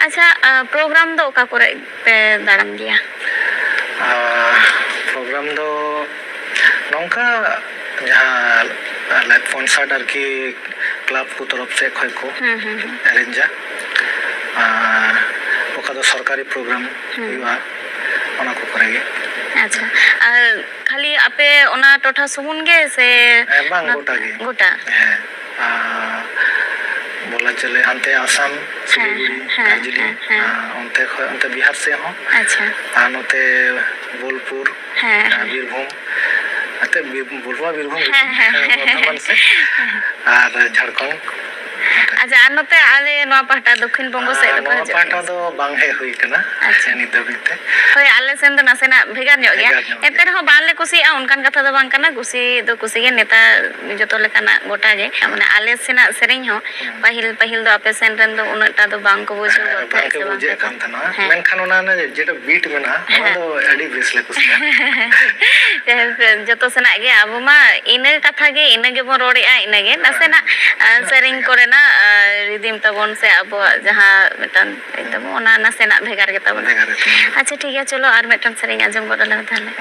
अच्छा प्रोग्राम दो का करे पे दाड़न दिया प्रोग्राम दो नौका जहाँ लाइव कॉन्सर्ट आरकी क्लब को तरफ से खोई को अरेंजा ओका दो सरकारी प्रोग्राम हुआ ओना को करेंगे। अच्छा खाली आपे ओना टोठा सुमुन गे से बांग गोटा गे गोटा बोला चले अंते आसाम सिलीगुड़ी दार्जिलिंग अंते बिहार से हो। अच्छा नोते बोलपुर बीरभूम बीरभूम बर्धमान से और झारखंड। अच्छा नोते आले नवा पाटा दक्षिण बंगो से नवा पाटा दो बांग हे हुई कना। अच्छा नि दबिते होय आले सेन दो नासेना भेगार ᱧᱚᱜ गया एते रहो बाले कुसी उनकान कथा दो बांग कना कुसी दो कुसी गे नेता जतो लेकाना गोटा जे माने आले सेना सेरिंग हो पहिल दो आपे सेन रन दो उनटा दो बांग को बुझो बांग के बुझे कान थना मेनखान ओना ने जेटा बीट मेना ओना दो एडी बेस ले कुसिया जतो सेना गे अब मा इने कथा गे इने गे बो रोड़ेआ इने गे नासेना सेरिंग करे ना रिदिम तबन से अब जहां मेटन एकदम ओना नासेना भेगार गे तबन। अच्छा ठीक है चलो और मेटन सेरिंग आजम गोडला थाले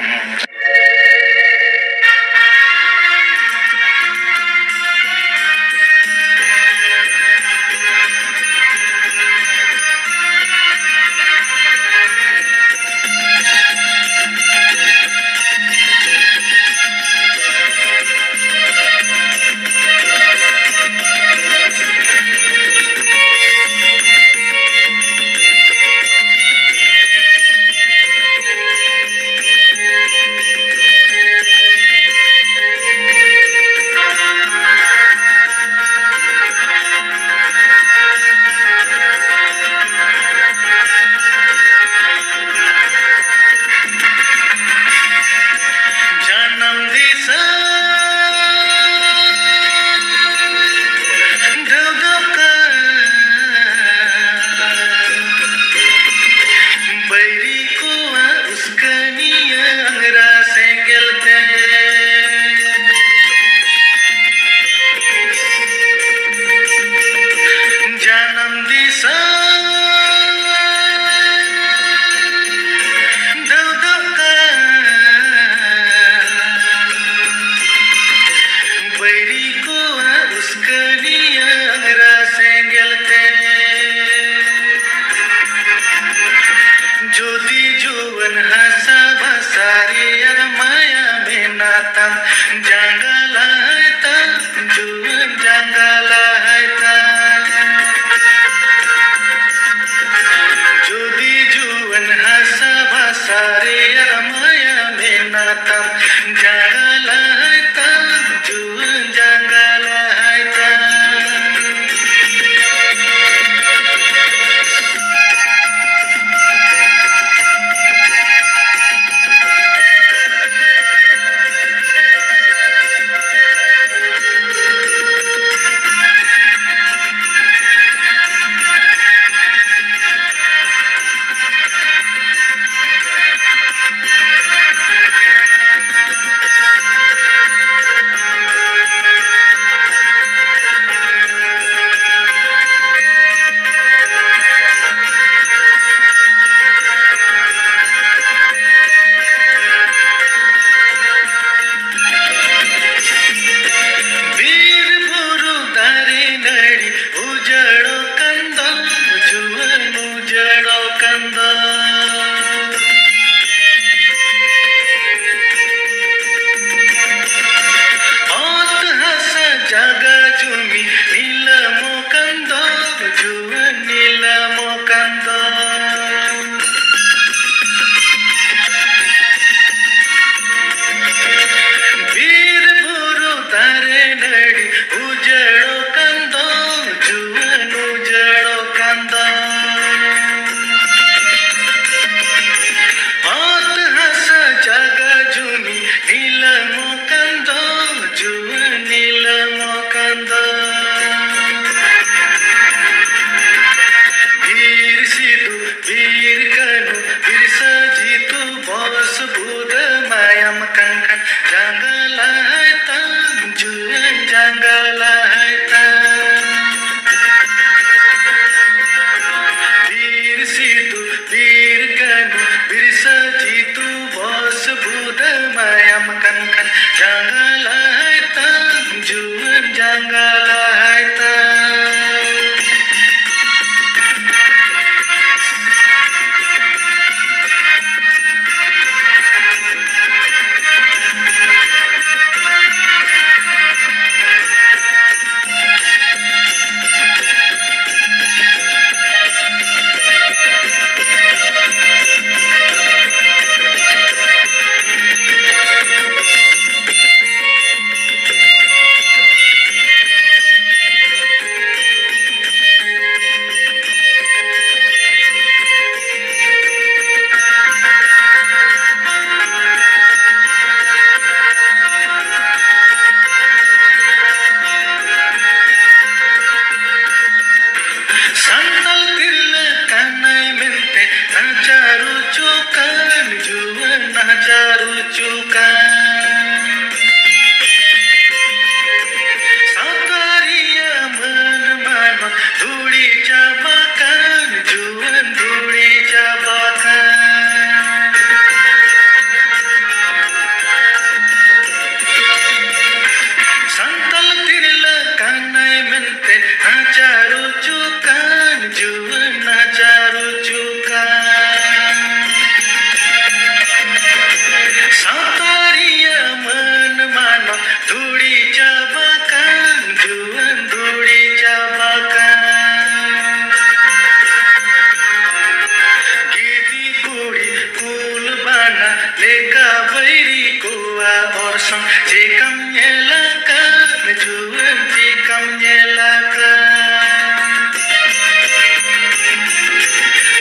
song cikam nyelakan juan cikam nyelakan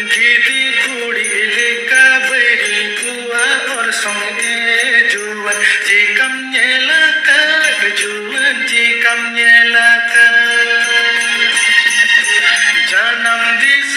gidi kudi leka beri gua or song juan cikam nyelakan juan cikam nyelakan janam di